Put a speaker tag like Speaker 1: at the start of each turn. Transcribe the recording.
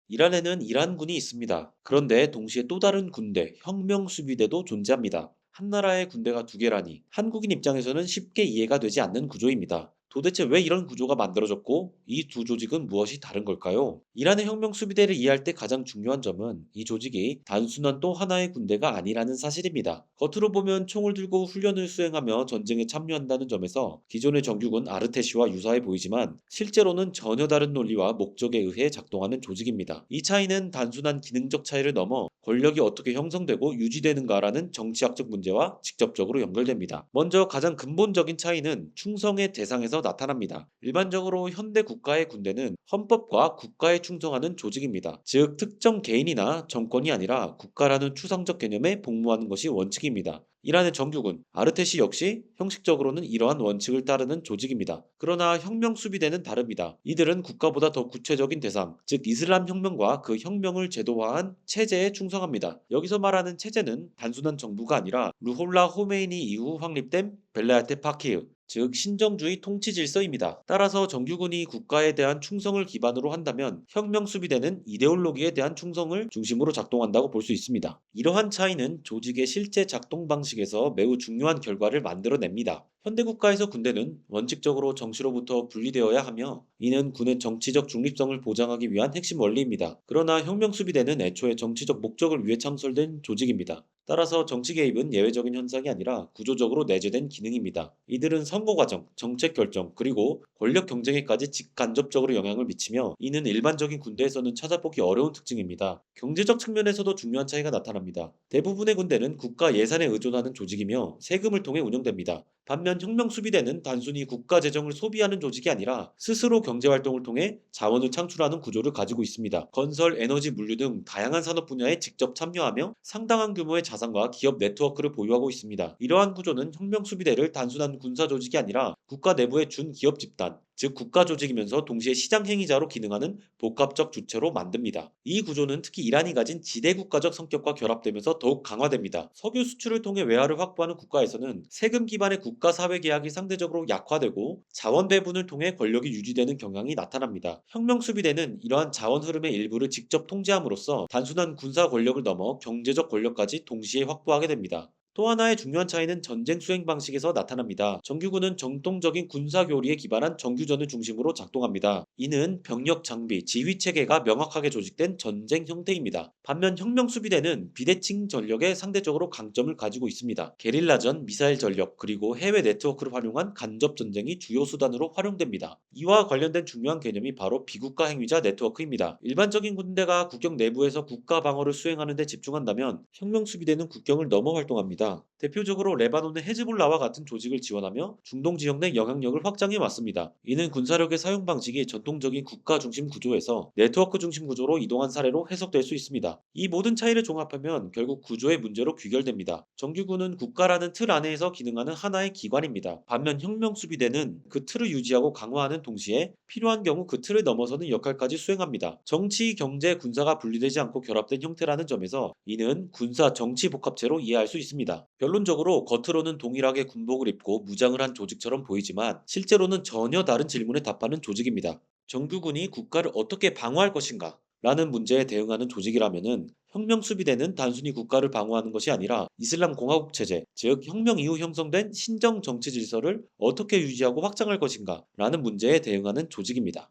Speaker 1: 이란에는 이란군이 있습니다. 그런데 동시에 또 다른 군대, 혁명수비대도 존재합니다. 한 나라의 군대가 두 개라니 한국인 입장에서는 쉽게 이해가 되지 않는 구조입니다. 도대체 왜 이런 구조가 만들어졌고 이 두 조직은 무엇이 다른 걸까요? 이란의 혁명수비대를 이해할 때 가장 중요한 점은 이 조직이 단순한 또 하나의 군대가 아니라는 사실입니다. 겉으로 보면 총을 들고 훈련을 수행하며 전쟁에 참여한다는 점에서 기존의 정규군 아르테시와 유사해 보이지만 실제로는 전혀 다른 논리와 목적에 의해 작동하는 조직입니다. 이 차이는 단순한 기능적 차이를 넘어 권력이 어떻게 형성되고 유지되는가라는 정치학적 문제와 직접적으로 연결됩니다. 먼저 가장 근본적인 차이는 충성의 대상에서 나타납니다. 일반적으로 현대 국가의 군대는 헌법과 국가에 충성하는 조직입니다. 즉, 특정 개인이나 정권이 아니라 국가라는 추상적 개념에 복무하는 것이 원칙입니다. 이란의 정규군, 아르테시 역시 형식적으로는 이러한 원칙을 따르는 조직입니다. 그러나 혁명수비대는 다릅니다. 이들은 국가보다 더 구체적인 대상, 즉 이슬람 혁명과 그 혁명을 제도화한 체제에 충성합니다. 여기서 말하는 체제는 단순한 정부가 아니라 루홀라 호메이니 이후 확립된 벨라야테 파키르, 즉 신정주의 통치 질서입니다. 따라서 정규군이 국가에 대한 충성을 기반으로 한다면 혁명수비대는 이데올로기에 대한 충성을 중심으로 작동한다고 볼 수 있습니다. 이러한 차이는 조직의 실제 작동 방식에서 매우 중요한 결과를 만들어냅니다. 현대국가에서 군대는 원칙적으로 정치로부터 분리되어야 하며 이는 군의 정치적 중립성을 보장하기 위한 핵심 원리입니다. 그러나 혁명수비대는 애초에 정치적 목적을 위해 창설된 조직입니다. 따라서 정치 개입은 예외적인 현상이 아니라 구조적으로 내재된 기능입니다. 이들은 선거 과정, 정책 결정, 그리고 권력 경쟁에까지 직간접적으로 영향을 미치며 이는 일반적인 군대에서는 찾아보기 어려운 특징입니다. 경제적 측면에서도 중요한 차이가 나타납니다. 대부분의 군대는 국가 예산에 의존하는 조직이며 세금을 통해 운영됩니다. 반면 혁명수비대는 단순히 국가 재정을 소비하는 조직이 아니라 스스로 경제활동을 통해 자원을 창출하는 구조를 가지고 있습니다. 건설, 에너지, 물류 등 다양한 산업 분야에 직접 참여하며 상당한 규모의 자산과 기업 네트워크를 보유하고 있습니다. 이러한 구조는 혁명수비대를 단순한 군사 조직이 아니라 국가 내부의 준기업 집단, 즉 국가 조직이면서 동시에 시장 행위자로 기능하는 복합적 주체로 만듭니다. 이 구조는 특히 이란이 가진 지대국가적 성격과 결합되면서 더욱 강화됩니다. 석유 수출을 통해 외화를 확보하는 국가에서는 세금 기반의 국가 사회 계약이 상대적으로 약화되고 자원 배분을 통해 권력이 유지되는 경향이 나타납니다. 혁명 수비대는 이러한 자원 흐름의 일부를 직접 통제함으로써 단순한 군사 권력을 넘어 경제적 권력까지 동시에 확보하게 됩니다. 또 하나의 중요한 차이는 전쟁 수행 방식에서 나타납니다. 정규군은 정통적인 군사 교리에 기반한 정규전을 중심으로 작동합니다. 이는 병력 장비, 지휘 체계가 명확하게 조직된 전쟁 형태입니다. 반면 혁명 수비대는 비대칭 전력에 상대적으로 강점을 가지고 있습니다. 게릴라전, 미사일 전력, 그리고 해외 네트워크를 활용한 간접 전쟁이 주요 수단으로 활용됩니다. 이와 관련된 중요한 개념이 바로 비국가 행위자 네트워크입니다. 일반적인 군대가 국경 내부에서 국가 방어를 수행하는 데 집중한다면 혁명 수비대는 국경을 넘어 활동합니다. 대표적으로 레바논의 헤즈볼라와 같은 조직을 지원하며 중동 지역 내 영향력을 확장해 왔습니다. 이는 군사력의 사용 방식이 전통적인 국가 중심 구조에서 네트워크 중심 구조로 이동한 사례로 해석될 수 있습니다. 이 모든 차이를 종합하면 결국 구조의 문제로 귀결됩니다. 정규군은 국가라는 틀 안에서 기능하는 하나의 기관입니다. 반면 혁명수비대는 그 틀을 유지하고 강화하는 동시에 필요한 경우 그 틀을 넘어서는 역할까지 수행합니다. 정치, 경제, 군사가 분리되지 않고 결합된 형태라는 점에서 이는 군사 정치 복합체로 이해할 수 있습니다. 결론적으로 겉으로는 동일하게 군복을 입고 무장을 한 조직처럼 보이지만 실제로는 전혀 다른 질문에 답하는 조직입니다. 정규군이 국가를 어떻게 방어할 것인가? 라는 문제에 대응하는 조직이라면은 혁명수비대는 단순히 국가를 방어하는 것이 아니라 이슬람 공화국 체제, 즉 혁명 이후 형성된 신정 정치 질서를 어떻게 유지하고 확장할 것인가? 라는 문제에 대응하는 조직입니다.